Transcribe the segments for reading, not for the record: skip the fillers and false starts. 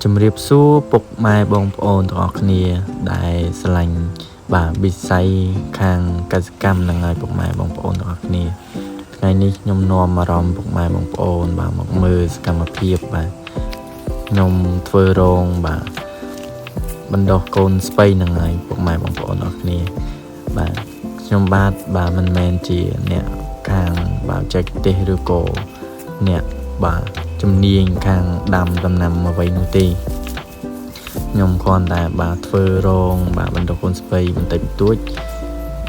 ជំរាបសួរពុកម៉ែបងប្អូនទាំងអស់គ្នាដែលស្រឡាញ់បាទវិស័យខាងកសិកម្មនឹងហើយពុកម៉ែបងប្អូនទាំងអស់គ្នាថ្ងៃនេះខ្ញុំនាំអារម្មណ៍ពុកម៉ែបងប្អូនបាទមកមើលសកម្មភាពបាទខ្ញុំធ្វើរោងបាទបណ្ដុះកូនស្ពៃនឹងហើយពុកម៉ែបងប្អូនទាំងអស់គ្នាបាទខ្ញុំបាទមិនមែនជាអ្នកខាងបាទចែកទេសឬក៏អ្នកបាទជំនាញខាងដាំដំណាំអ្វីនោះទេខ្ញុំគ្រាន់តែបាទធ្វើរោងបាទបណ្ដុះកូនស្ពៃបន្តិចបន្តួច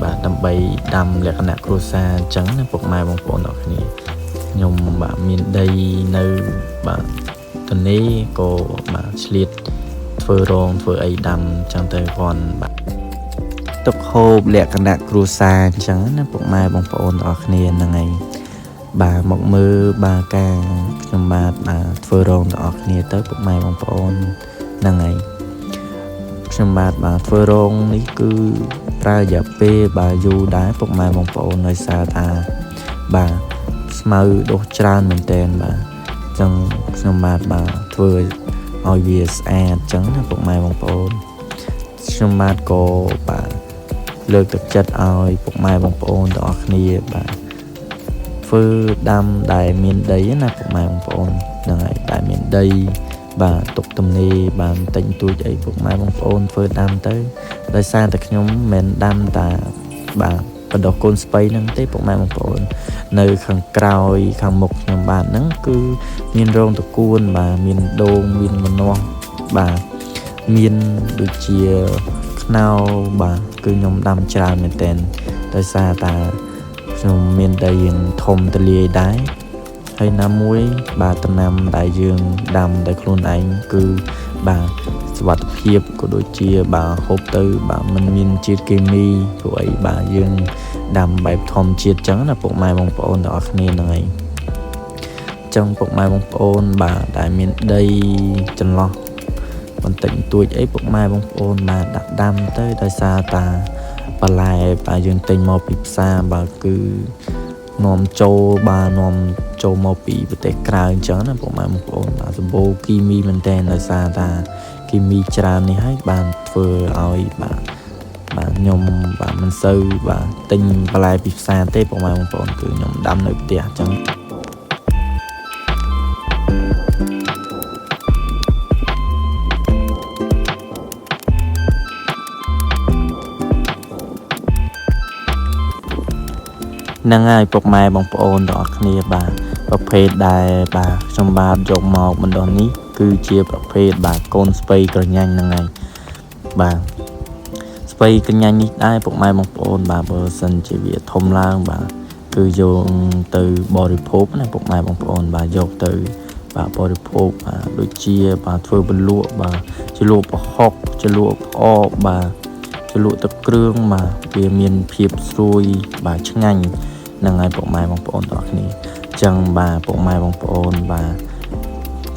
បាទដើម្បីដាំលក្ខណៈគ្រួសារអញ្ចឹងណាពុកម៉ែបងប្អូនទាំងគ្នាខ្ញុំបាទមានដីនៅបាទទនេក៏បាទឆ្លៀតធ្វើរោងធ្វើអីដាំអញ្ចឹងទៅគ្រាន់បាទទុកហូបលក្ខណៈគ្រួសារអញ្ចឹងណាពុកម៉ែបងប្អូនទាំងគ្នាហ្នឹងហើយបាទមកមើលបាទការខ្ញុំបាទធ្វើរោងទាំងអស់គ្នាទៅពុកម៉ែបងប្អូនហ្នឹងហើយខ្ញុំបាទធ្វើរោងនេះគឺប្រើរយៈពេលបាទយូរដែរពុកម៉ែបងប្អូនដោយសារថាបាទស្មៅដុះច្រើនមែនតើបាទអញ្ចឹងខ្ញុំបាទធ្វើឲ្យវាស្អាតអញ្ចឹងណាពុកម៉ែបងប្អូនខ្ញុំបាទក៏បាទលើកទឹកចិត្តឲ្យពុកម៉ែបងប្អូនទាំងអស់គ្នាបាទធ្វើដាំដែលមានដីណាពុកម៉ែបងប្អូនហ្នឹងហើយដែលមានដីបាទទុកទំនេរបាទបន្តិចបន្តួចអីពុកម៉ែបងប្អូនធ្វើដាំទៅដោយសារតែខ្ញុំមិនដាំតាបាទបណ្ដុះកូនស្ពៃហ្នឹងទេពុកម៉ែបងប្អូននៅខាងក្រោយខាងមុខខ្ញុំបាទហ្នឹងគឺមានរោងតកួនបាទមានដូងមានម្នាស់បាទមានដូចជាខ្នោបាទគឺខ្ញុំដាំច្រើនមែនតើដោយសារតាខ្ញុំមានដីធំទលាយដែរហើយណាមួយបាទដំណាំដែលយើងដាំដោយខ្លួនឯងគឺបាទសុវត្ថិភាពក៏ដូចជាបាទហូបទៅបាទมันមានជាតិគីមីព្រោះអីបាទយើងដាំបែបធម្មជាតិចឹងណាពុកម៉ែបងប្អូនទាំងអស់គ្នាហ្នឹងហើយចឹងពុកម៉ែបងប្អូនបាទដែលមានដីចន្លោះបន្តិចបន្តួចអីពុកម៉ែបងប្អូនបាទដាក់ដាំទៅដោយសារតាបន្លែបាទយើងទិញមកពីផ្សារបាទគឺនាំចូលមកពីប្រទេសក្រៅអញ្ចឹងណាពុកម៉ែបងប្អូនបាទសម្បូរគីមីមែនតើដោយសារតាគីមីច្រើននេះហើយបានធ្វើឲ្យបាទខ្ញុំបាទមិនសូវបាទទិញបន្លែពីផ្សារទេពុកម៉ែបងប្អូនគឺខ្ញុំដាំនៅផ្ទះអញ្ចឹងហ្នឹងហើយពុកម៉ែបងប្អូនទាំងអស់គ្នាបាទប្រភេទដែលបាទខ្ញុំបាទយកមកបណ្ដុះនេះគឺជាប្រភេទបាទកូនស្ពៃក្រញាញ់ហ្នឹងហើយបាទស្ពៃក្រញាញ់នេះដែរពុកម៉ែបងប្អូនបាទបើសិនជាវាធំឡើងបាទគឺយកទៅបរិភោគណាពុកម៉ែបងប្អូនបាទយកទៅបាទបរិភោគបាទដូចជាបាទធ្វើបន្លក់បាទជាលក់ប្រហុកជាលក់ផ្អកបាទជាលក់ទឹកគ្រឿងបាទវាមានភាពស្រួយបាទឆ្ងាញ់ហ្នឹងហើយពុកម៉ែបងប្អូនទាំងអស់គ្នាអញ្ចឹងបាទពុកម៉ែបងប្អូនបាទ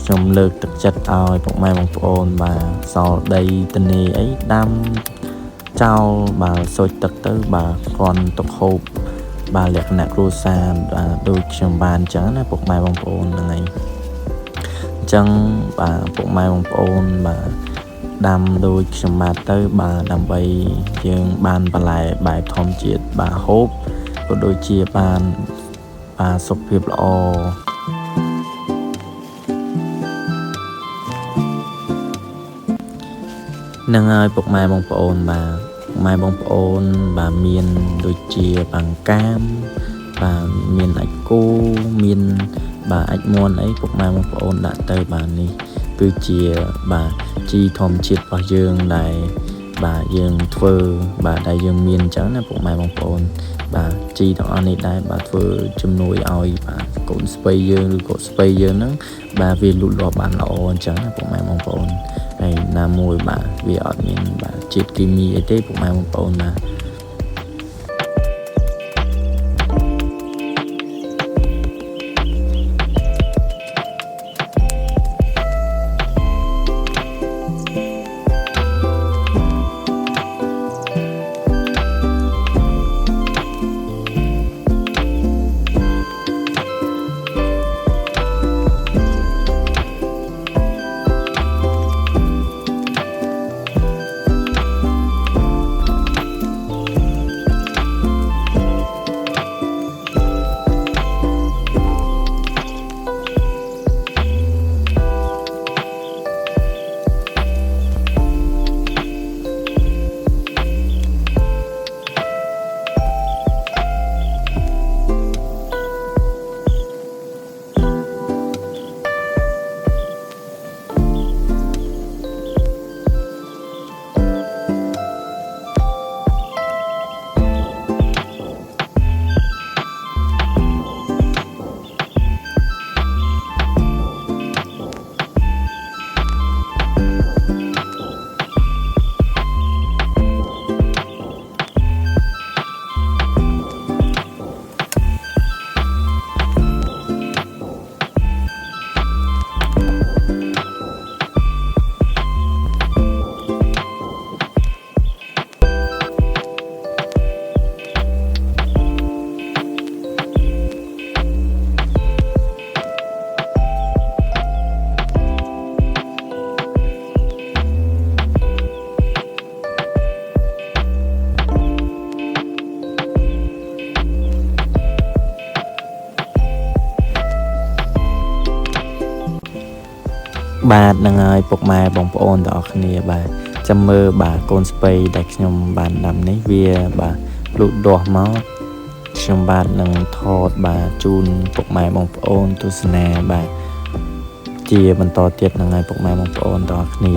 ខ្ញុំលើកទឹកចិត្តឲ្យពុកម៉ែបងប្អូនបាទសល់ដីទនេអីដាំចោលបាទសុចទឹកទៅបាទគ្រាន់ទុកហូបបាទលក្ខណៈគ្រួសារបាទដូចខ្ញុំបានអញ្ចឹងណាពុកម៉ែបងប្អូនហ្នឹងហើយអញ្ចឹងបាទពុកម៉ែបងប្អូនបាទដាំដូចខ្ញុំបាទទៅបាទដើម្បីយើងបានបន្លែបែបធម្មជាតិបាទហូបក៏ដូចជាបានបាទសុខភាពល្អនឹងហើយពុកម៉ែបងប្អូនបាទពុកម៉ែបងប្អូនបាទមានដូចជាបង្កាមបាទមានអាចគោមានបាទអាចមន់អីពុកម៉ែបងប្អូនដាក់ទៅបាទនេះគឺជាបាទជីធម្មជាតិរបស់យើងដែលបាទយើងធ្វើបាទដែលយើងមានអញ្ចឹងណាពុកម៉ែបងប្អូនបាទជីទាំងអស់នេះដែរបាទធ្វើជំនួយឲ្យបាទកូនស្ពៃយើងឬក៏ស្ពៃយើងហ្នឹងបាទវាលូតលាស់បានល្អអញ្ចឹងណាពុកម៉ែបងប្អូនហើយណាមួយបាទវាអត់មានបាទជាតិគីមីអីទេពុកម៉ែបងប្អូនបាទ បាទនឹងហើយពុកម៉ែបងប្អូនទាំងអស់គ្នាបាទចាំមើលបាទកូនស្ពៃដែលខ្ញុំបានដាំនេះវាបាទលូតលាស់មកខ្ញុំបាទនឹងថតបាទជូនពុកម៉ែបងប្អូនទស្សនាបាទជាបន្តទៀតនឹងហើយពុកម៉ែបងប្អូនទាំងអស់គ្នា